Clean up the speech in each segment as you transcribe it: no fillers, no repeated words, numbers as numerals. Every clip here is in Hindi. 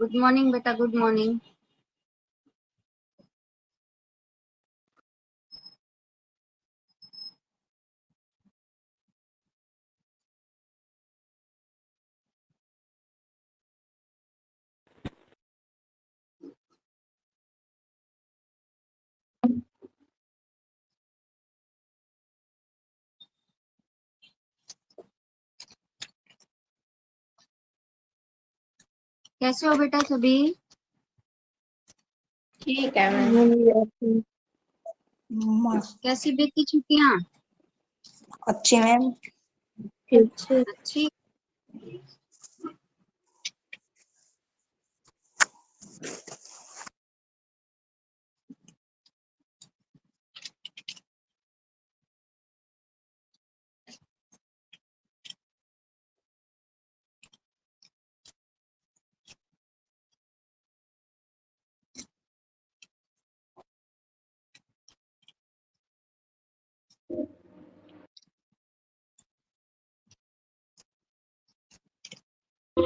गुड मॉर्निंग बेटा, गुड मॉर्निंग। कैसे हो बेटा सभी? ठीक है मैम। कैसी बीती छुट्टियां? अच्छी मैम। अच्छी।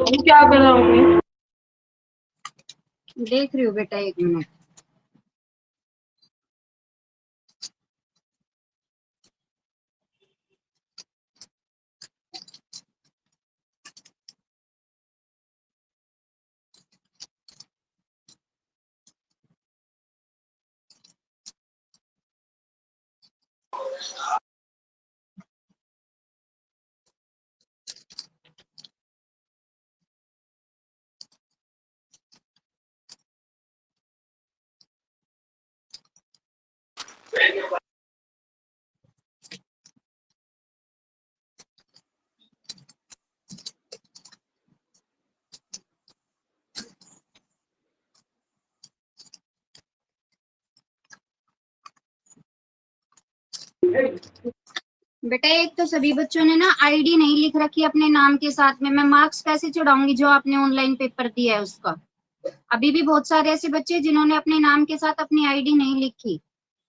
क्या कर रहा हूँ? देख रही हूँ बेटा, एक मिनट। बेटा एक तो सभी बच्चों ने ना आईडी नहीं लिख रखी अपने नाम के साथ में। मैं मार्क्स कैसे चढ़ाऊंगी जो आपने ऑनलाइन पेपर दिया है उसका? अभी भी बहुत सारे ऐसे बच्चे हैं जिन्होंने अपने नाम के साथ अपनी आईडी नहीं लिखी,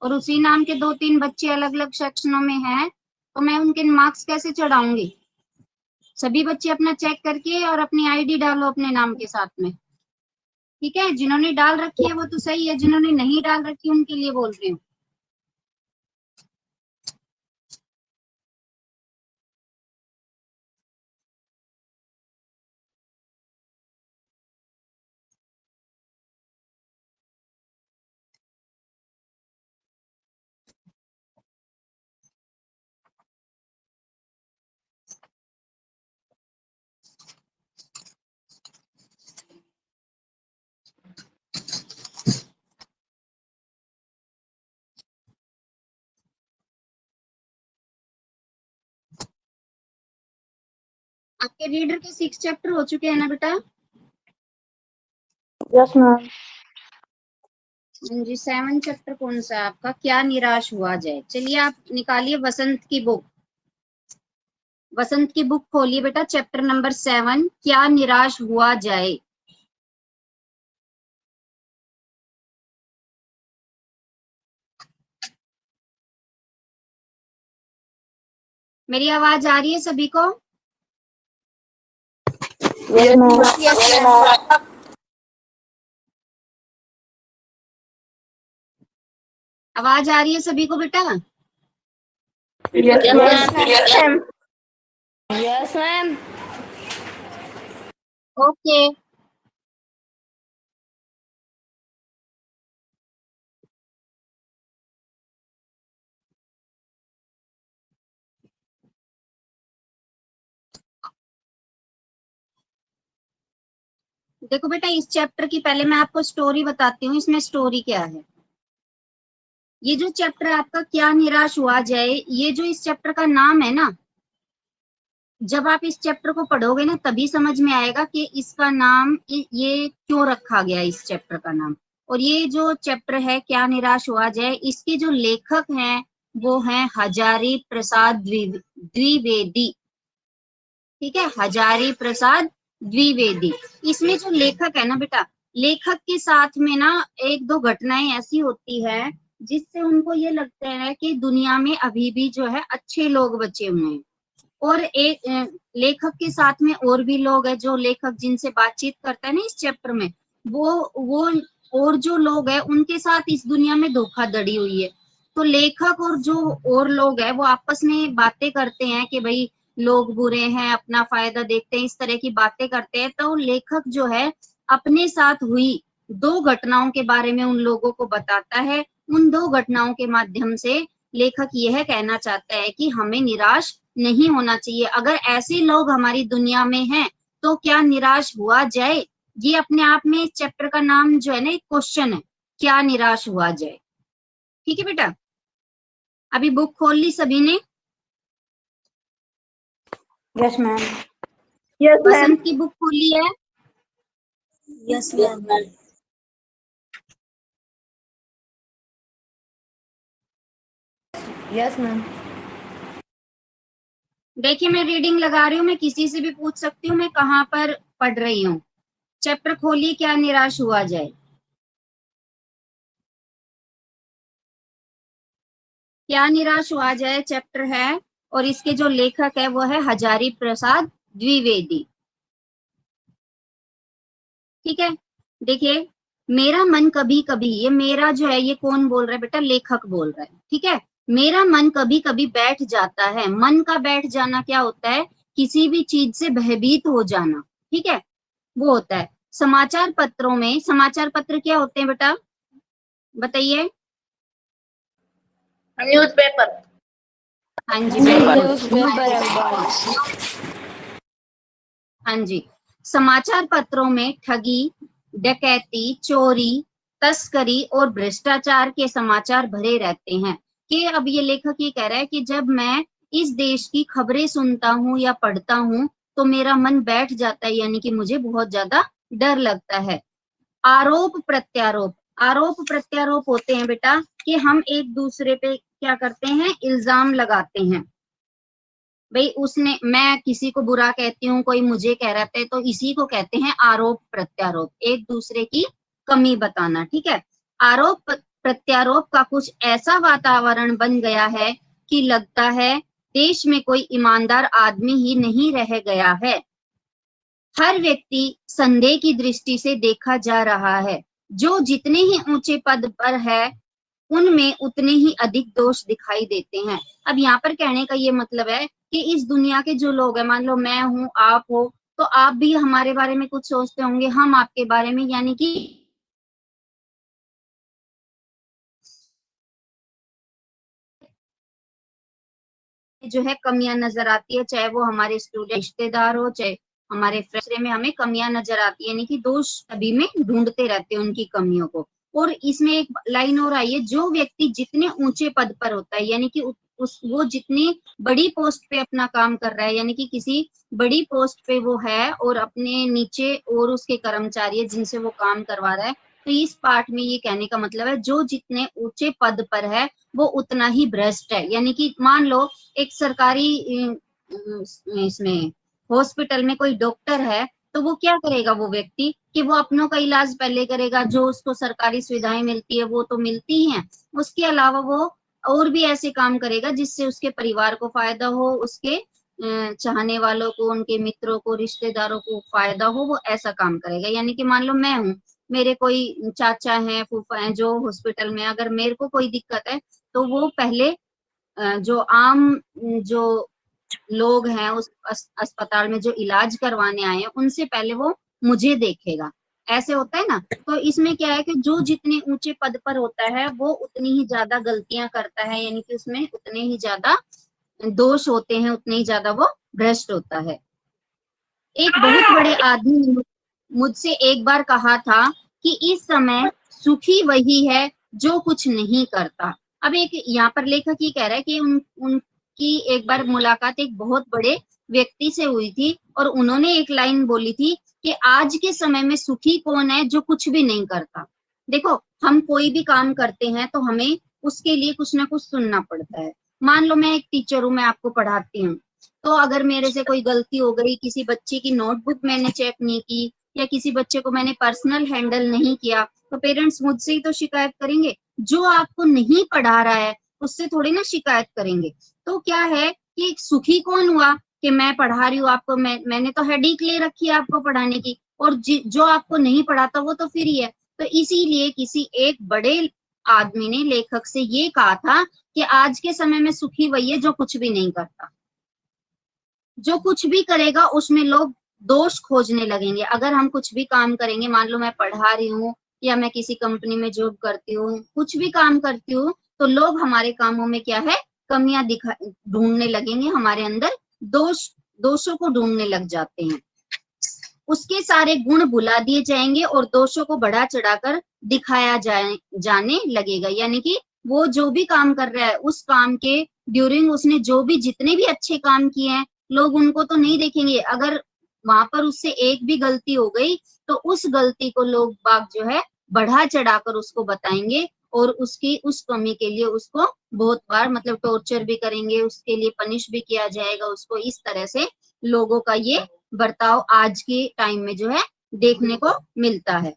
और उसी नाम के 2-3 बच्चे अलग अलग सेक्शनों में हैं, तो मैं उनके मार्क्स कैसे चढ़ाऊंगी? सभी बच्चे अपना चेक करके और अपनी आईडी डालो अपने नाम के साथ में। ठीक है, जिन्होंने डाल रखी है वो तो सही है, जिन्होंने नहीं डाल रखी उनके लिए बोल रही हूँ। आपके रीडर के 6 चैप्टर हो चुके हैं ना बेटा? Yes ma'am. जी, 7 चैप्टर कौन सा है आपका? क्या निराश हुआ जाए। चलिए आप निकालिए वसंत की बुक। वसंत की बुक खोलिए बेटा, चैप्टर नंबर 7, क्या निराश हुआ जाए। मेरी आवाज आ रही है सभी को? Yes ma'am. आवाज आ रही है सभी को बेटा? Yes ma'am. Yes ma'am. Okay. देखो बेटा, इस चैप्टर की पहले मैं आपको स्टोरी बताती हूँ। इसमें स्टोरी क्या है? ये जो चैप्टर आपका क्या निराश हुआ जाए, ये जो इस चैप्टर का नाम है ना, जब आप इस चैप्टर को पढ़ोगे ना तभी समझ में आएगा कि इसका नाम ये क्यों रखा गया, इस चैप्टर का नाम। और ये जो चैप्टर है क्या निराश हुआ जाए, इसके जो लेखक हैं वो हैं हजारी प्रसाद द्विवेदी। ठीक है, हजारी प्रसाद द्विवेदी। इसमें जो लेखक है ना बेटा, लेखक के साथ में ना 1-2 घटनाएं ऐसी होती है जिससे उनको ये लगता है कि दुनिया में अभी भी जो है अच्छे लोग बचे हुए हैं। और एक लेखक के साथ में और भी लोग हैं, जो लेखक जिनसे बातचीत करता है ना इस चैप्टर में, वो और जो लोग हैं उनके साथ इस दुनिया में धोखाधड़ी हुई है। तो लेखक और जो और लोग हैं वो आपस में बातें करते हैं कि भाई लोग बुरे हैं, अपना फायदा देखते हैं, इस तरह की बातें करते हैं। तो लेखक जो है अपने साथ हुई 2 घटनाओं के बारे में उन लोगों को बताता है। उन 2 घटनाओं के माध्यम से लेखक यह कहना चाहता है कि हमें निराश नहीं होना चाहिए। अगर ऐसे लोग हमारी दुनिया में हैं तो क्या निराश हुआ जाए? ये अपने आप में इस चैप्टर का नाम जो है ना एक क्वेश्चन है, क्या निराश हुआ जाए। ठीक है बेटा, अभी बुक खोल ली सभी ने? Yes ma'am. Yes ma'am. Basant की बुक खोली है? Yes ma'am. Yes ma'am. देखिए मैं रीडिंग लगा रही हूँ, मैं किसी से भी पूछ सकती हूँ मैं कहाँ पर पढ़ रही हूँ। चैप्टर खोलिए, क्या निराश हुआ जाए। क्या निराश हुआ जाए चैप्टर है, और इसके जो लेखक है वो है हजारी प्रसाद द्विवेदी। ठीक है, देखिए मेरा मन कभी कभी, ये मेरा जो है ये कौन बोल रहा है बेटा? लेखक बोल रहा है। ठीक है, मेरा मन कभी कभी बैठ जाता है। मन का बैठ जाना क्या होता है? किसी भी चीज से भयभीत हो जाना। ठीक है, वो होता है। समाचार पत्रों में, समाचार पत्र क्या होते हैं बेटा बताइए? न्यूज़पेपर। हाँ जी, वेरी गुड। न्यूज़पेपर। हाँ जी, समाचार पत्रों में ठगी, डकैती, चोरी, तस्करी और भ्रष्टाचार के समाचार भरे रहते हैं। कि अब ये लेखक ये कह रहा है कि जब मैं इस देश की खबरें सुनता हूँ या पढ़ता हूँ तो मेरा मन बैठ जाता है, यानी कि मुझे बहुत ज्यादा डर लगता है। आरोप प्रत्यारोप, आरोप प्रत्यारोप होते हैं बेटा कि हम एक दूसरे पे क्या करते हैं? इल्जाम लगाते हैं। भाई उसने, मैं किसी को बुरा कहती हूँ, कोई मुझे कह रहा है, तो इसी को कहते हैं आरोप प्रत्यारोप, एक दूसरे की कमी बताना। ठीक है, आरोप प्रत्यारोप का कुछ ऐसा वातावरण बन गया है कि लगता है देश में कोई ईमानदार आदमी ही नहीं रह गया है। हर व्यक्ति संदेह की दृष्टि से देखा जा रहा है। जो जितने ही ऊंचे पद पर है उनमें उतने ही अधिक दोष दिखाई देते हैं। अब यहाँ पर कहने का ये मतलब है कि इस दुनिया के जो लोग हैं, मान लो मैं हूँ, आप हो, तो आप भी हमारे बारे में कुछ सोचते होंगे, हम आपके बारे में, यानी कि जो है कमियां नजर आती है, चाहे वो हमारे स्टूडेंट रिश्तेदार हो, चाहे हमारे फ्रेंड्स में हमें कमियां नजर आती है, यानी कि दोष सभी में ढूंढते रहते हैं उनकी कमियों को। और इसमें एक लाइन और आई है, जो व्यक्ति जितने ऊंचे पद पर होता है, यानी कि वो जितनी बड़ी पोस्ट पे अपना काम कर रहा है, यानी कि किसी बड़ी पोस्ट पे वो है और अपने नीचे और उसके कर्मचारी है जिनसे वो काम करवा रहा है, तो इस पार्ट में ये कहने का मतलब है जो जितने ऊंचे पद पर है वो उतना ही भ्रष्ट है। यानी कि मान लो एक सरकारी इसमें हॉस्पिटल में कोई डॉक्टर है, तो वो क्या करेगा वो व्यक्ति कि वो अपनों का इलाज पहले करेगा, जो उसको सरकारी सुविधाएं मिलती है वो तो मिलती ही हैं, उसके अलावा वो और भी ऐसे काम करेगा जिससे उसके परिवार को फायदा हो, उसके चाहने वालों को, उनके मित्रों को, रिश्तेदारों को फायदा हो, वो ऐसा काम करेगा। यानी कि मान लो मैं हूँ, मेरे कोई चाचा हैं, फूफा हैं जो हॉस्पिटल में, अगर मेरे को कोई दिक्कत है तो वो पहले जो आम जो लोग हैं उस अस्पताल में जो इलाज करवाने आए हैं उनसे पहले वो मुझे देखेगा। ऐसे होता है ना। तो इसमें क्या है कि जो जितने ऊंचे पद पर होता है वो उतनी ही ज्यादा गलतियां करता है, यानी कि उसमें उतने ही ज्यादा दोष होते हैं, उतने ही ज्यादा वो भ्रष्ट होता है। एक बहुत बड़े आदमी ने मुझसे एक बार कहा था कि इस समय सुखी वही है जो कुछ नहीं करता। अब एक यहाँ पर लेखक ये कह रहा है कि उनकी एक बार मुलाकात एक बहुत बड़े व्यक्ति से हुई थी और उन्होंने एक लाइन बोली थी कि आज के समय में सुखी कौन है जो कुछ भी नहीं करता। देखो हम कोई भी काम करते हैं तो हमें उसके लिए कुछ ना कुछ सुनना पड़ता है। मान लो मैं एक टीचर हूँ, मैं आपको पढ़ाती हूँ, तो अगर मेरे से कोई गलती हो गई, किसी बच्चे की नोटबुक मैंने चेक नहीं की या किसी बच्चे को मैंने पर्सनल हैंडल नहीं किया, तो पेरेंट्स मुझसे ही तो शिकायत करेंगे। जो आपको नहीं पढ़ा रहा है उससे थोड़ी ना शिकायत करेंगे। तो क्या है कि सुखी कौन हुआ कि मैं पढ़ा रही हूँ आपको, मैंने तो हेडेक ले रखी है आपको पढ़ाने की, और जो आपको नहीं पढ़ाता वो तो फ्री है। तो इसीलिए किसी एक बड़े आदमी ने, लेखक से ये कहा था कि आज के समय में सुखी वही है जो कुछ भी नहीं करता। जो कुछ भी करेगा उसमें लोग दोष खोजने लगेंगे। अगर हम कुछ भी काम करेंगे, मान लो मैं पढ़ा रही हूँ या मैं किसी कंपनी में जॉब करती हूँ, कुछ भी काम करती हूँ, तो लोग हमारे कामों में क्या है, कमियां ढूंढने लगेंगे, हमारे अंदर दोषों को ढूंढने लग जाते हैं। उसके सारे गुण भुला दिए जाएंगे और दोषों को बढ़ा चढ़ाकर दिखाया जाने लगेगा। यानी कि वो जो भी काम कर रहा है, उस काम के ड्यूरिंग उसने जो भी जितने भी अच्छे काम किए हैं, लोग उनको तो नहीं देखेंगे। अगर वहां पर उससे एक भी गलती हो गई तो उस गलती को लोग बाग जो है बढ़ा चढ़ाकर उसको बताएंगे, और उसकी उस कमी के लिए उसको बहुत बार मतलब टॉर्चर भी करेंगे, उसके लिए पनिश भी किया जाएगा उसको। इस तरह से लोगों का ये बर्ताव आज के टाइम में जो है देखने को मिलता है।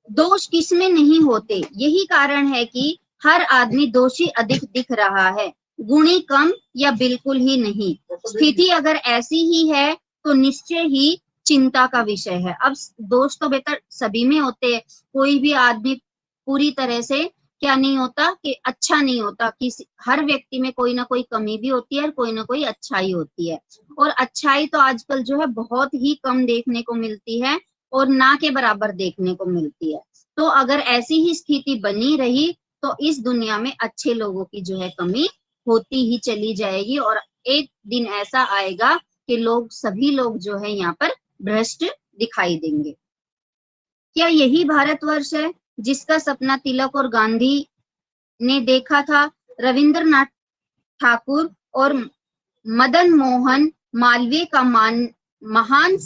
दोष किसमें नहीं होते, यही कारण है कि हर आदमी दोषी अधिक दिख रहा है, गुणी कम या बिल्कुल ही नहीं। स्थिति अगर ऐसी ही है तो निश्चय ही चिंता का विषय है। अब दोष तो बेहतर सभी में होते हैं, कोई भी आदमी पूरी तरह से क्या नहीं होता कि अच्छा नहीं होता। किसी हर व्यक्ति में कोई ना कोई कमी भी होती है और कोई ना कोई अच्छाई होती है, और अच्छाई तो आजकल जो है बहुत ही कम देखने को मिलती है और ना के बराबर देखने को मिलती है। तो अगर ऐसी ही स्थिति बनी रही तो इस दुनिया में अच्छे लोगों की जो है कमी होती ही चली जाएगी, और एक दिन ऐसा आएगा कि सभी लोग जो है यहाँ पर भ्रष्ट दिखाई देंगे। क्या यही भारतवर्ष है जिसका सपना तिलक और गांधी ने देखा था? रविंद्रनाथ ठाकुर और मदन मोहन मालवीय का महान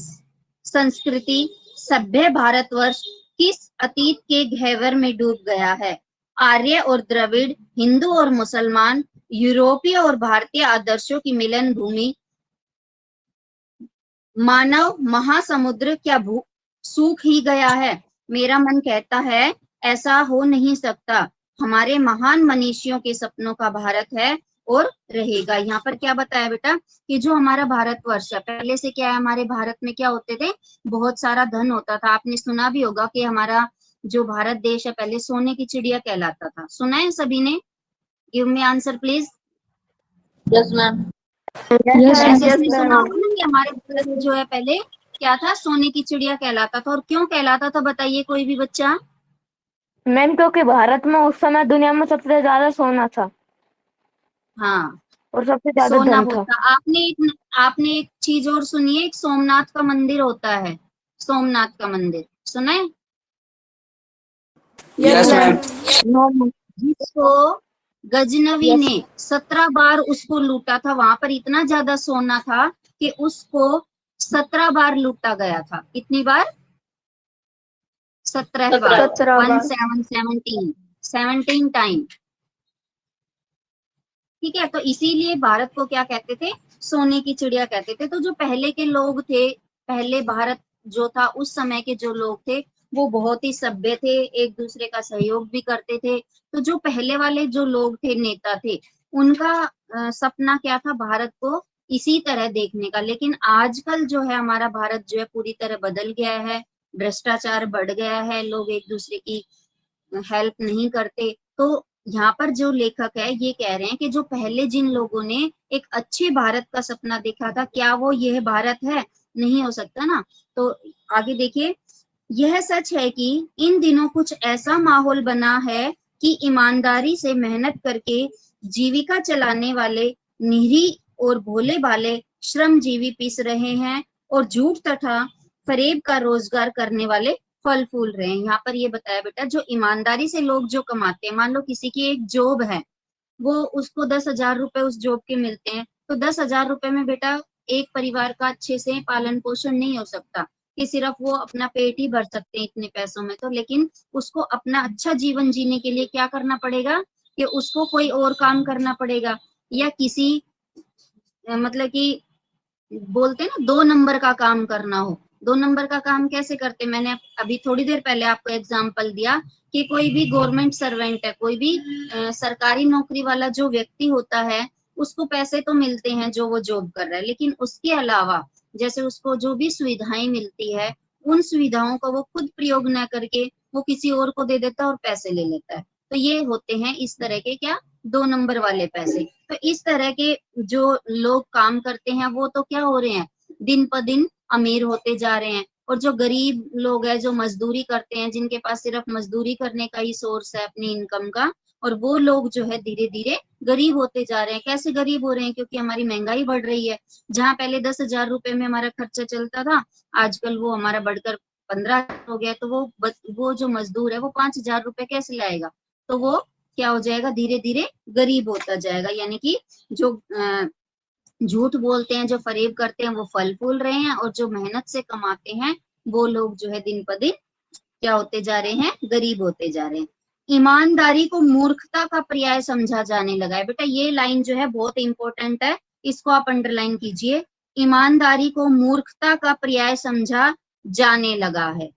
संस्कृति सभ्य भारतवर्ष किस अतीत के गह्वर में डूब गया है? आर्य और द्रविड़, हिंदू और मुसलमान, यूरोपीय और भारतीय आदर्शों की मिलन भूमि, मानव महासमुद्र क्या सूख ही गया है? मेरा मन कहता है ऐसा हो नहीं सकता। हमारे महान मनीषियों के सपनों का भारत है और रहेगा। यहाँ पर क्या बताया बेटा कि जो हमारा भारतवर्ष है, पहले से क्या है, हमारे भारत में क्या होते थे, बहुत सारा धन होता था। आपने सुना भी होगा कि हमारा जो भारत देश है पहले सोने की चिड़िया कहलाता था। सुना है सभी ने? Give me answer please. Yes ma'am. ऐसे सुना होगा ना कि हमारे भारत जो है पहले क्या था, सोने की चिड़िया कहलाता था। और क्यों कहलाता था बताइए कोई भी बच्चा? मैम क्योंकि भारत में उस समय दुनिया में सबसे ज्यादा सोना था। हाँ, और सबसे ज्यादा सोना धन बहुत था। था। आपने एक चीज और सुनी है, एक सोमनाथ का मंदिर होता है। सोमनाथ का मंदिर सुना है? Yes ma'am. जिसको गजनवी ने 17 बार उसको लूटा था। वहां पर इतना ज्यादा सोना था कि उसको 17 बार लूटा गया था। कितनी बार? 17 बार। 17 टाइम। ठीक है, तो इसीलिए भारत को क्या कहते थे, सोने की चिड़िया कहते थे। तो जो पहले के लोग थे, पहले भारत जो था उस समय के जो लोग थे वो बहुत ही सभ्य थे, एक दूसरे का सहयोग भी करते थे। तो जो पहले वाले जो लोग थे, नेता थे, उनका सपना क्या था, भारत को इसी तरह देखने का। लेकिन आजकल जो है हमारा भारत जो है पूरी तरह बदल गया है, भ्रष्टाचार बढ़ गया है, लोग एक दूसरे की हेल्प नहीं करते। तो यहाँ पर जो लेखक है ये कह रहे हैं कि जो पहले जिन लोगों ने एक अच्छे भारत का सपना देखा था, क्या वो यह भारत है? नहीं हो सकता ना। तो आगे देखिए, यह सच है कि इन दिनों कुछ ऐसा माहौल बना है कि ईमानदारी से मेहनत करके जीविका चलाने वाले निरीह और भोले भाले श्रमजीवी पिस रहे हैं, और झूठ तथा फरेब का रोजगार करने वाले फल फूल रहे हैं। यहाँ पर ये बताया बेटा, जो ईमानदारी से लोग जो कमाते हैं, मान लो किसी की एक जॉब है, वो उसको 10,000 रुपए उस जॉब के मिलते हैं, तो 10,000 रुपए में बेटा एक परिवार का अच्छे से पालन पोषण नहीं हो सकता, कि सिर्फ वो अपना पेट ही भर सकते हैं इतने पैसों में। तो लेकिन उसको अपना अच्छा जीवन जीने के लिए क्या करना पड़ेगा कि उसको कोई और काम करना पड़ेगा, या किसी मतलब कि बोलते हैं ना 2 नंबर का काम करना हो। 2 नंबर का काम कैसे करते? मैंने अभी थोड़ी देर पहले आपको एग्जांपल दिया कि कोई भी गवर्नमेंट सर्वेंट है, कोई भी सरकारी नौकरी वाला जो व्यक्ति होता है, उसको पैसे तो मिलते हैं जो वो जॉब कर रहा है, लेकिन उसके अलावा जैसे उसको जो भी सुविधाएं मिलती है उन सुविधाओं का वो खुद प्रयोग न करके वो किसी और को दे देता है और पैसे ले लेता है। तो ये होते हैं इस तरह के क्या, 2 नंबर वाले पैसे। तो इस तरह के जो लोग काम करते हैं वो तो क्या हो रहे हैं, दिन प दिन अमीर होते जा रहे हैं। और जो गरीब लोग हैं, जो मजदूरी करते हैं, जिनके पास सिर्फ मजदूरी करने का ही सोर्स है अपनी इनकम का, और वो लोग जो है धीरे धीरे गरीब होते जा रहे हैं। कैसे गरीब हो रहे हैं, क्योंकि हमारी महंगाई बढ़ रही है। जहां पहले 10,000 रुपए में हमारा खर्चा चलता था, आजकल वो हमारा बढ़कर 15 हो गया। तो वो जो मजदूर है वो 5,000 रुपए कैसे लाएगा, तो वो क्या हो जाएगा, धीरे धीरे गरीब होता जाएगा। यानी कि जो झूठ बोलते हैं, जो फरेब करते हैं, वो फल फूल रहे हैं, और जो मेहनत से कमाते हैं वो लोग जो है दिन ब दिन क्या होते जा रहे हैं, गरीब होते जा रहे हैं। ईमानदारी को मूर्खता का पर्याय समझा जाने लगा है। बेटा ये लाइन जो है बहुत इंपॉर्टेंट है, इसको आप अंडरलाइन कीजिए। ईमानदारी को मूर्खता का पर्याय समझा जाने लगा है।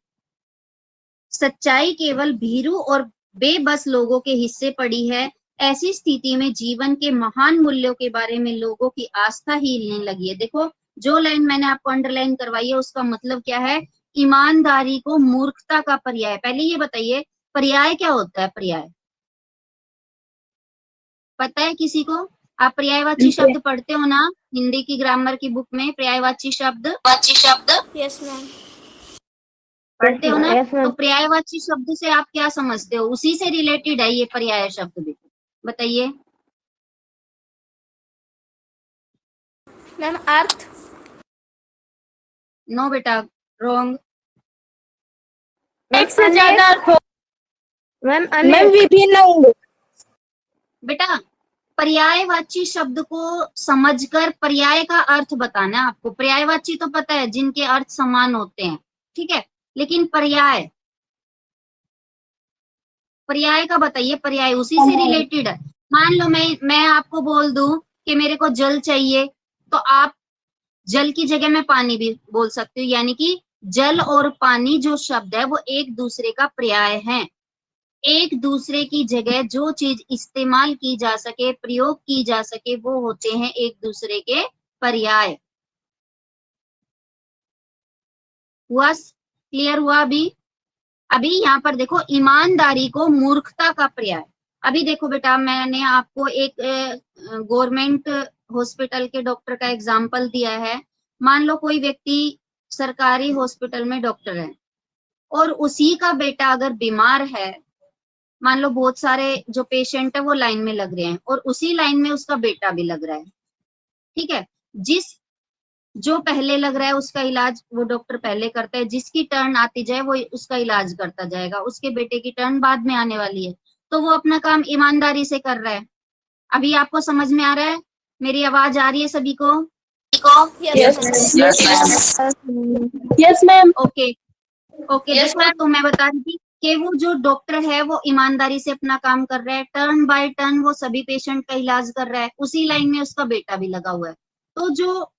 सच्चाई केवल भीरू और बेबस लोगों के हिस्से पड़ी है। ऐसी स्थिति में जीवन के महान मूल्यों के बारे में लोगों की आस्था ही हिलने लगी है। देखो जो लाइन मैंने आपको अंडरलाइन करवाई है उसका मतलब क्या है, ईमानदारी को मूर्खता का पर्याय। पहले ये बताइए पर्याय क्या होता है, पर्याय पता है किसी को? आप पर्यायवाची शब्द पढ़ते हो ना हिंदी की ग्रामर की बुक में, पर्यायवाची शब्द यस मैम। पढ़ते हो ना? Yes, तो ma'am. पर्यायवाची शब्द से आप क्या समझते हो, उसी से रिलेटेड है ये पर्याय शब्द भी, बताइए। मैम अर्थ। नो बेटा, रॉन्ग। एक से ज्यादा अर्थ हो। मैम मैम विभिन्न होंगे। बेटा पर्यायवाची शब्द को समझकर पर्याय का अर्थ बताना है आपको। पर्यायवाची तो पता है जिनके अर्थ समान होते हैं, ठीक है, लेकिन पर्याय, पर्याय का बताइए, पर्याय उसी से रिलेटेड है। मान लो मैं आपको बोल दूं कि मेरे को जल चाहिए, तो आप जल की जगह में पानी भी बोल सकते हो। यानी कि जल और पानी जो शब्द है वो एक दूसरे का पर्याय है। एक दूसरे की जगह जो चीज इस्तेमाल की जा सके, प्रयोग की जा सके, वो होते हैं एक दूसरे के पर्याय। हुआ क्लियर हुआ? अभी यहाँ पर देखो, ईमानदारी को मूर्खता का पर्याय। अभी देखो बेटा मैंने आपको एक गवर्नमेंट हॉस्पिटल के डॉक्टर का एग्जाम्पल दिया है। मान लो कोई व्यक्ति सरकारी हॉस्पिटल में डॉक्टर है और उसी का बेटा अगर बीमार है, मान लो बहुत सारे जो पेशेंट है वो लाइन में लग रहे हैं और उसी लाइन में उसका बेटा भी लग रहा है, ठीक है, जिस जो पहले लग रहा है उसका इलाज वो डॉक्टर पहले करता है, जिसकी टर्न आती जाए वो उसका इलाज करता जाएगा, उसके बेटे की टर्न बाद में आने वाली है, तो वो अपना काम ईमानदारी से कर रहा है। अभी आपको समझ में आ रहा है? मेरी आवाज आ रही है सभी को? Yes ma'am. Okay okay. देखो तो मैं बता रही थी कि वो जो डॉक्टर है वो ईमानदारी से अपना काम कर रहा है, टर्न बाय टर्न वो सभी पेशेंट का इलाज कर रहा है, उसी लाइन में उसका बेटा भी लगा हुआ है। तो जो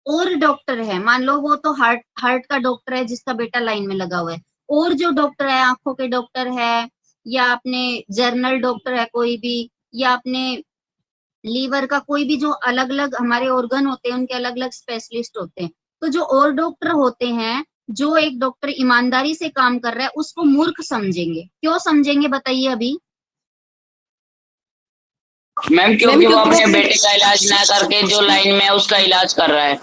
और डॉक्टर है, मान लो वो तो हार्ट का डॉक्टर है जिसका बेटा लाइन में लगा हुआ है, और जो डॉक्टर है आंखों के डॉक्टर है, या अपने जर्नल डॉक्टर है कोई भी, या अपने लीवर का कोई भी, जो अलग अलग हमारे ऑर्गन होते हैं उनके अलग अलग स्पेशलिस्ट होते हैं। तो जो और डॉक्टर होते हैं, जो एक डॉक्टर ईमानदारी से काम कर रहा है उसको मूर्ख समझेंगे। क्यों समझेंगे बताइए अभी? मैम क्योंकि वो अपने बेटे का इलाज ना करके जो लाइन में है उसका इलाज कर रहा है।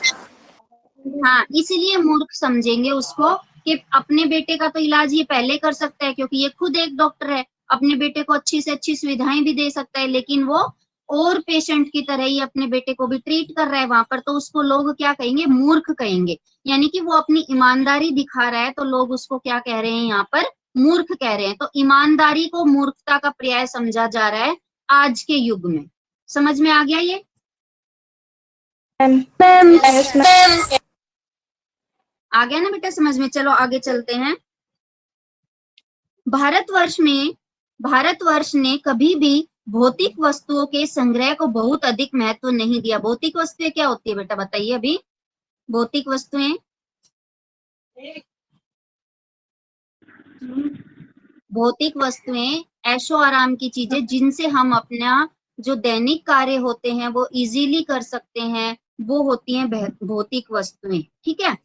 हाँ, इसीलिए मूर्ख समझेंगे उसको कि अपने बेटे का तो इलाज ये पहले कर सकता है क्योंकि ये खुद एक डॉक्टर है, अपने बेटे को अच्छी से अच्छी सुविधाएं भी दे सकता है, लेकिन वो और पेशेंट की तरह ही अपने बेटे को भी ट्रीट कर रहा है वहां पर, तो उसको लोग क्या कहेंगे, मूर्ख कहेंगे। यानी कि वो अपनी ईमानदारी दिखा रहा है तो लोग उसको क्या कह रहे हैं यहाँ पर, मूर्ख कह रहे हैं। तो ईमानदारी को मूर्खता का पर्याय समझा जा रहा है आज के युग में। समझ में आ गया ये? आ गया ना बेटा समझ में? चलो आगे चलते हैं। भारतवर्ष ने कभी भी भौतिक वस्तुओं के संग्रह को बहुत अधिक महत्व नहीं दिया। भौतिक वस्तुएं क्या होती है बेटा बताइए अभी? भौतिक वस्तुएं, भौतिक वस्तुएं ऐशो आराम की चीजें जिनसे हम अपना जो दैनिक कार्य होते हैं वो इजीली कर सकते हैं, वो होती हैं भौतिक वस्तुएं। ठीक है,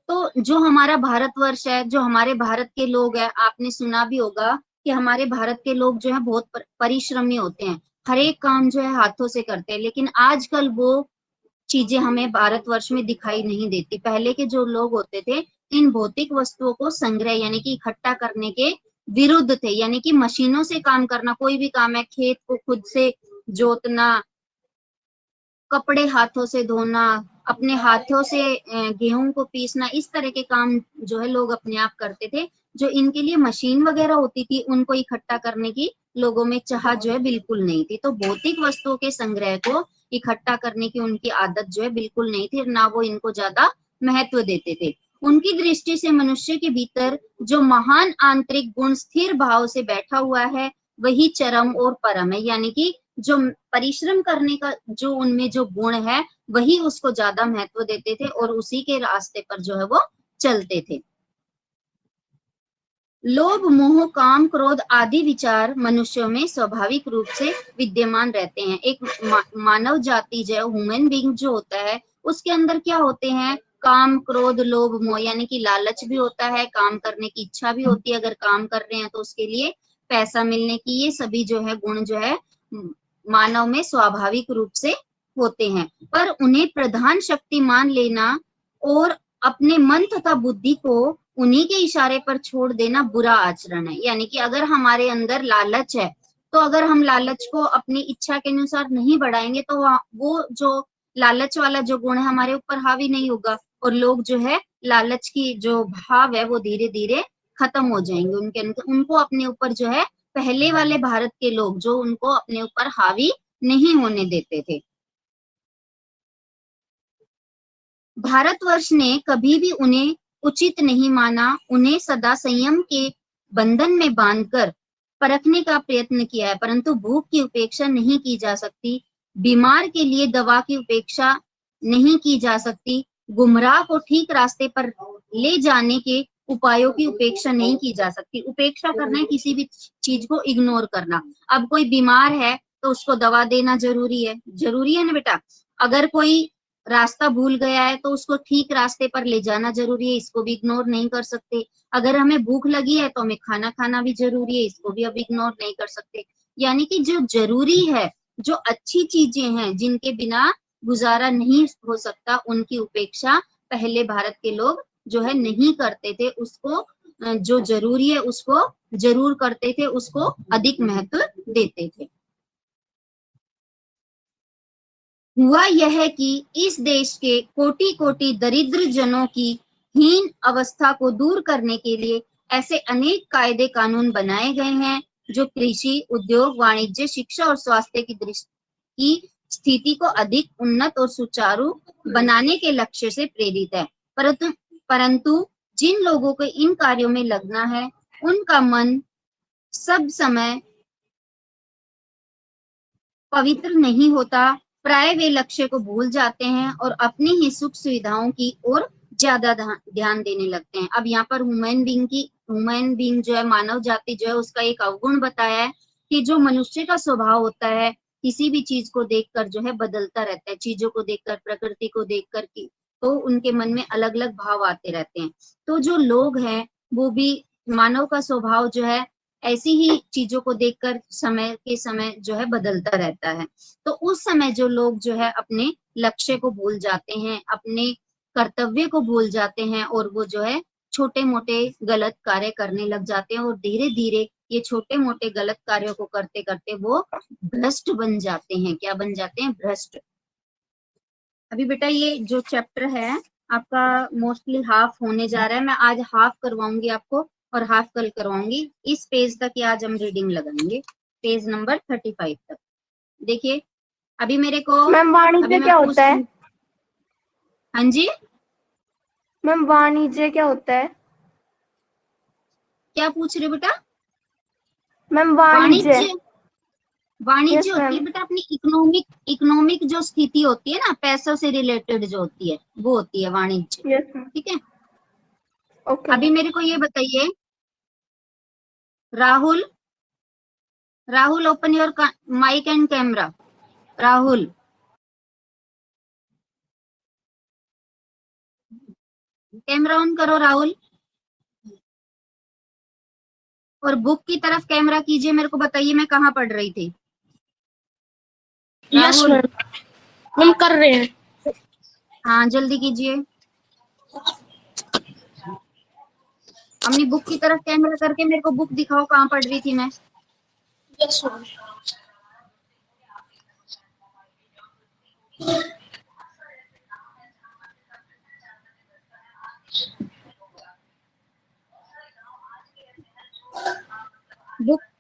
तो जो हमारा भारतवर्ष है, जो हमारे भारत के लोग हैं, आपने सुना भी होगा कि हमारे भारत के लोग जो है बहुत परिश्रमी होते हैं, हर एक काम जो है हाथों से करते हैं, लेकिन आजकल वो चीजें हमें भारतवर्ष में दिखाई नहीं देती। पहले के जो लोग होते थे इन भौतिक वस्तुओं को संग्रह यानी कि इकट्ठा करने के विरुद्ध थे, यानी कि मशीनों से काम करना, कोई भी काम है, खेत को खुद से जोतना, कपड़े हाथों से धोना, अपने हाथों से गेहूं को पीसना, इस तरह के काम जो है लोग अपने आप करते थे। जो इनके लिए मशीन वगैरह होती थी उनको इकट्ठा करने की लोगों में चाह जो है बिल्कुल नहीं थी। तो भौतिक वस्तुओं के संग्रह को इकट्ठा करने की उनकी आदत जो है बिल्कुल नहीं थी, ना वो इनको ज्यादा महत्व देते थे। उनकी दृष्टि से मनुष्य के भीतर जो महान आंतरिक गुण स्थिर भाव से बैठा हुआ है वही चरम और परम है, यानी कि जो परिश्रम करने का जो उनमें जो गुण है वही उसको ज्यादा महत्व देते थे और उसी के रास्ते पर जो है वो चलते थे। लोभ, मोह, काम, क्रोध आदि विचार मनुष्यों में स्वाभाविक रूप से विद्यमान रहते हैं। एक मानव जाति जो ह्यूमन बीइंग जो होता है उसके अंदर क्या होते हैं, काम, क्रोध, लोभ, मोह, यानी कि लालच भी होता है, काम करने की इच्छा भी होती है, अगर काम कर रहे हैं तो उसके लिए पैसा मिलने की, ये सभी जो है गुण जो है मानव में स्वाभाविक रूप से होते हैं। पर उन्हें प्रधान शक्ति मान लेना और अपने मन तथा बुद्धि को उन्हीं के इशारे पर छोड़ देना बुरा आचरण है। यानी कि अगर हमारे अंदर लालच है तो अगर हम लालच को अपनी इच्छा के अनुसार नहीं बढ़ाएंगे तो वो जो लालच वाला जो गुण है हमारे ऊपर हावी नहीं होगा और लोग जो है लालच की जो भाव है वो धीरे धीरे खत्म हो जाएंगे उनके अंदर। उनको अपने ऊपर जो है पहले वाले भारत के लोग जो उनको अपने ऊपर हावी नहीं होने देते थे। भारतवर्ष ने कभी भी उन्हें उचित नहीं माना, उन्हें सदा संयम के बंधन में बांधकर परखने का प्रयत्न किया है, परंतु भूख की उपेक्षा नहीं की जा सकती, बीमार के लिए दवा की उपेक्षा नहीं की जा सकती, गुमराह को ठीक रास्ते पर ले जाने के उपायों की उपेक्षा नहीं की जा सकती। उपेक्षा करना है किसी भी चीज को इग्नोर करना। अब कोई बीमार है तो उसको दवा देना जरूरी है ना बेटा। अगर कोई रास्ता भूल गया है तो उसको ठीक रास्ते पर ले जाना जरूरी है, इसको भी इग्नोर नहीं कर सकते। अगर हमें भूख लगी है तो हमें खाना खाना भी जरूरी है, इसको भी अब इग्नोर नहीं कर सकते। यानी कि जो जरूरी है, जो अच्छी चीजें हैं जिनके बिना गुजारा नहीं हो सकता, उनकी उपेक्षा पहले भारत के लोग जो है नहीं करते थे। उसको जो जरूरी है उसको जरूर करते थे, उसको अधिक महत्व देते थे। हुआ यह है कि इस देश के कोटि कोटि दरिद्र जनों की हीन अवस्था को दूर करने के लिए ऐसे अनेक कायदे कानून बनाए गए हैं जो कृषि, उद्योग, वाणिज्य, शिक्षा और स्वास्थ्य की स्थिति को अधिक उन्नत और सुचारू बनाने के लक्ष्य से प्रेरित है। परंतु जिन लोगों को इन कार्यों में लगना है उनका मन सब समय पवित्र नहीं होता। प्राय वे लक्ष्य को भूल जाते हैं और अपनी ही सुख सुविधाओं की ओर ज्यादा ध्यान देने लगते हैं। अब यहाँ पर ह्यूमन बीइंग जो है, मानव जाति जो है, उसका एक अवगुण बताया है कि जो मनुष्य का स्वभाव होता है किसी भी चीज को देखकर जो है बदलता रहता है, चीजों को देखकर, प्रकृति को देखकर की तो उनके मन में अलग अलग भाव आते रहते हैं। तो जो लोग हैं वो भी, मानव का स्वभाव जो है ऐसी ही चीजों को देखकर समय के समय जो है बदलता रहता है। तो उस समय जो लोग जो है अपने लक्ष्य को भूल जाते हैं, अपने कर्तव्य को भूल जाते हैं और वो जो है छोटे मोटे गलत कार्य करने लग जाते हैं और धीरे धीरे ये छोटे मोटे गलत कार्यों को करते करते वो भ्रष्ट बन जाते हैं। क्या बन जाते हैं? भ्रष्ट। अभी बेटा ये जो चैप्टर है आपका मोस्टली हाफ होने जा रहा है। मैं आज हाफ करवाऊंगी आपको और हाफ कल करवाऊंगी। इस पेज तक ही आज हम रीडिंग लगाएंगे, पेज नंबर 35 तक। देखिए अभी मेरे को मैम वाणिज्य क्या होता है? हाँ जी मैम वाणिज्य क्या होता है? क्या पूछ रहे हो बेटा? मैम वाणिज्य वाणिज्य Yes, होती है बेटा अपनी इकोनॉमिक जो स्थिति होती है ना, पैसों से रिलेटेड जो होती है वो होती है वाणिज्य। Yes ma'am. ठीक है, ओके। अभी मेरे को ये बताइए Rahul, open your mic and camera. Rahul, camera on करो राहुल, और बुक की तरफ कैमरा कीजिए, मेरे को बताइए मैं कहाँ पढ़ रही थी। यस राहुल, मैम हम कर रहे हैं। हाँ जल्दी कीजिए। अपनी बुक की तरफ कैमरा करके मेरे को बुक दिखाओ, कहाँ पढ़ रही थी मैं। Yes ma'am.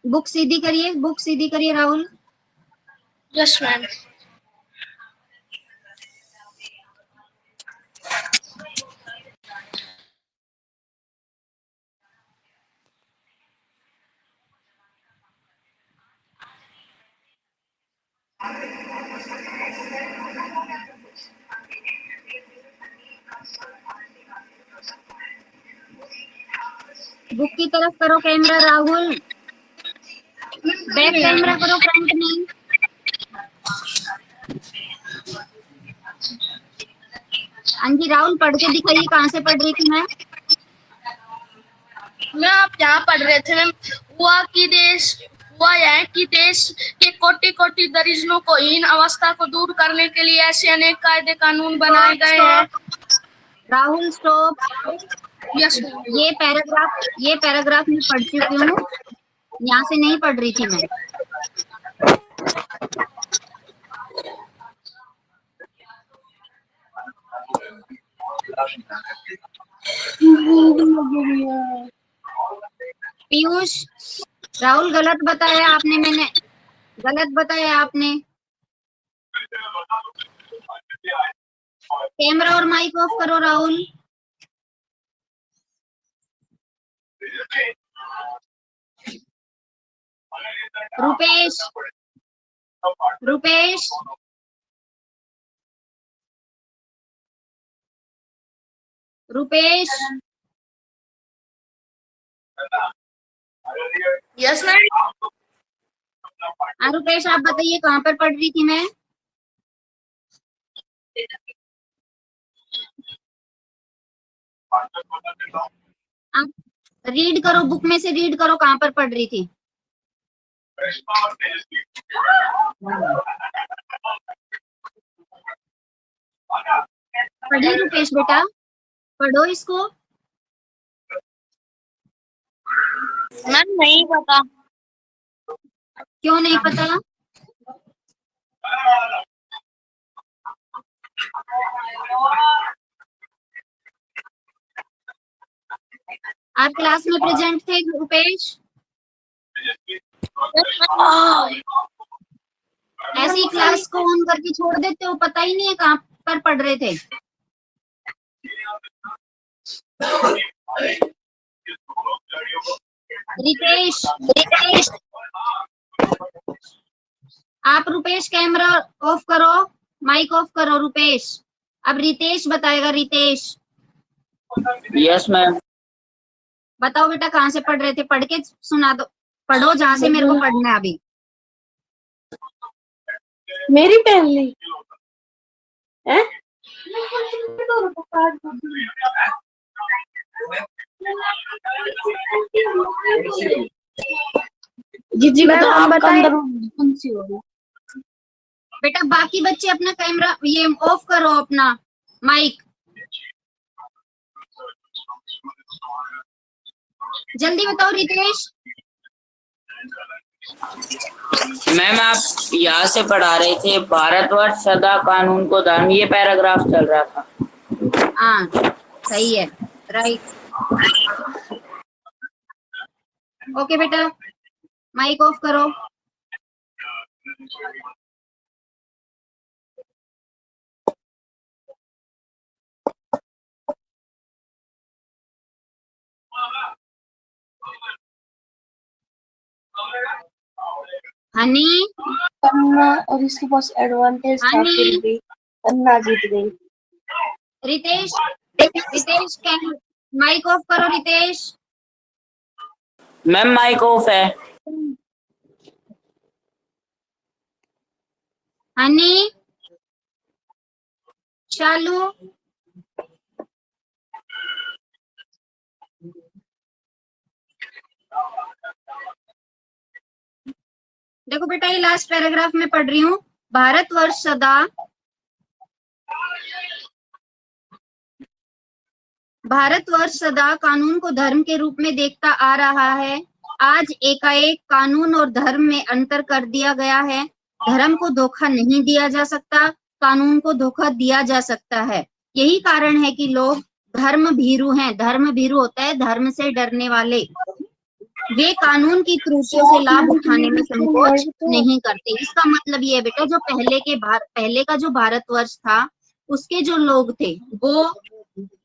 बुक सीधी करिए, बुक सीधी करिए राहुल। Yes ma'am. बुक की तरफ करो कैमरा राहुल, बैक कैमरा करो, फ्रंट नहीं। हाँ जी राहुल, पढ़ के दिखाइए कहाँ से पढ़ रही थी मैं। मैं आप यहाँ पढ़ रहे थे मैम। हुआ यह कि देश के कोटि कोटि दरिद्रों को हीन अवस्था को दूर करने के लिए ऐसे अनेक कायदे कानून बनाए गए हैं। राहुल स्टॉप। यस ये पैराग्राफ मैं पढ़ चुकी हूँ, यहाँ से नहीं पढ़ रही थी मैं। पीयूष, राहुल गलत बताया आपने, मैंने गलत बताया आपने। कैमरा और माइक ऑफ करो राहुल। Rupesh, Rupesh, Rupesh, yes ma'am. हाँ रुपेश आप बताइए कहाँ पर पढ़ रही थी मैं। आप रीड करो, बुक में से रीड करो कहाँ पर पढ़ रही थी। पढ़िए रुपेश बेटा, पढ़ो इसको। मैम नहीं पता। क्यों नहीं पता? आप क्लास में प्रेजेंट थे रुपेश? ऐसी क्लास को ऑन करके छोड़ देते हो, पता ही नहीं है कहाँ पर पढ़ रहे थे। रितेश, रितेश, आप रुपेश कैमरा ऑफ करो, माइक ऑफ करो रुपेश। अब रितेश बताएगा, रितेश यस मैम। बताओ बेटा कहाँ से पढ़ रहे थे, पढ़ के सुना दो, पढ़ो जहाँ से मेरे को पढ़ना है अभी। मेरी पहली है? जी जी मैम, आप बताएं। कौन सी हो रही? बेटा बाकी बच्चे अपना कैमरा ये ऑफ करो, अपना माइक जल्दी बताओ रितेश। मैम आप यहाँ से पढ़ा रहे थे भारतवर्ष सदा कानून को धर्म, ये पैराग्राफ चल रहा था। हाँ सही है, राइट। ओके बेटा, माइक ऑफ करो। हनी, पन्ना और इसके पास एडवांटेज था, हनी, फिर भी पन्ना जीत गई। रितेश, रितेश माइक ऑफ करो रितेश। मैम माइक ऑफ है। हनी, शालू, देखो बेटा ये लास्ट पैराग्राफ में पढ़ रही हूँ। भारतवर्ष सदा कानून को धर्म के रूप में देखता आ रहा है। आज एकाएक कानून और धर्म में अंतर कर दिया गया है। धर्म को धोखा नहीं दिया जा सकता, कानून को धोखा दिया जा सकता है। यही कारण है कि लोग धर्म भीरू हैं। धर्म भीरू होता है धर्म से डरने वाले। वे कानून की त्रुटियों से लाभ उठाने में संकोच नहीं करते। इसका मतलब ये है बेटा, जो पहले का जो भारतवर्ष था, उसके जो लोग थे, वो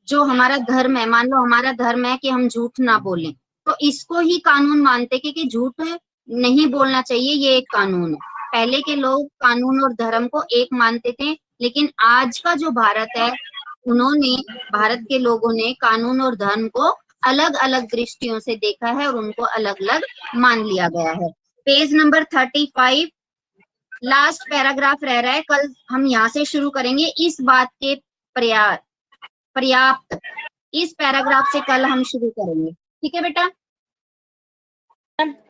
जो हमारा धर्म है, मान लो हमारा धर्म है कि हम झूठ ना बोलें, तो इसको ही कानून मानते कि झूठ नहीं बोलना चाहिए, ये एक कानून है। पहले के लोग कानून और धर्म को एक मानते थे, लेकिन आज का जो भारत है, भारत के लोगों ने कानून और धर्म को अलग अलग दृष्टियों से देखा है और उनको अलग अलग मान लिया गया है। पेज नंबर 35 लास्ट पैराग्राफ रह रहा है। कल हम यहाँ से शुरू करेंगे। इस बात के पर्याप्त इस पैराग्राफ से कल हम शुरू करेंगे। ठीक है बेटा,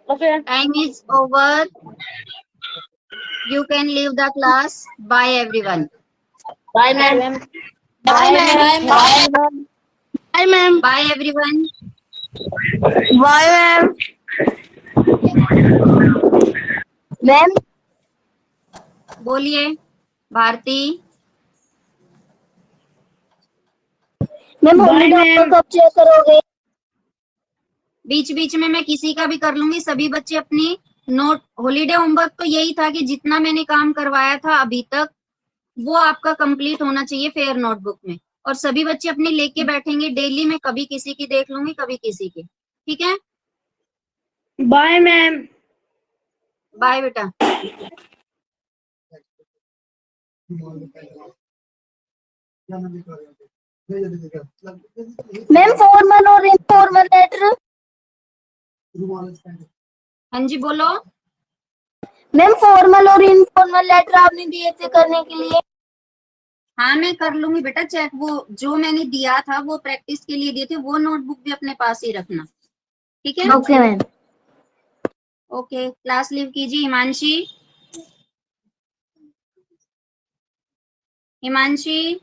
okay, time is over, you can leave the class. Bye everyone. Bye ma'am, bye ma'am, bye ma'am, bye everyone. Bye ma'am. Ma'am बोलिए भारती। मैम हॉलीडे कब चेक करोगे? बीच बीच में मैं किसी का भी कर लूंगी। सभी बच्चे अपनी नोट, हॉलीडे होमवर्क तो यही था कि जितना मैंने काम करवाया था अभी तक, वो आपका कंप्लीट होना चाहिए फेयर नोटबुक में। और सभी बच्चे अपनी लेके बैठेंगे डेली। मैं कभी किसी की देख लूंगी, कभी किसी की। ठीक है, बाय मैम। बाय बेटा। मैम फॉर्मल और इनफॉर्मल लेटर? हाँ जी बोलो। मैम फॉर्मल और इनफॉर्मल लेटर आपने दिए थे करने के लिए? हाँ मैं कर लूंगी बेटा चेक। वो जो मैंने दिया था वो प्रैक्टिस के लिए दिए थे, वो नोटबुक भी अपने पास ही रखना। ठीक है, okay ma'am. Okay. Class leave कीजिए। हिमांशी, हिमांशी।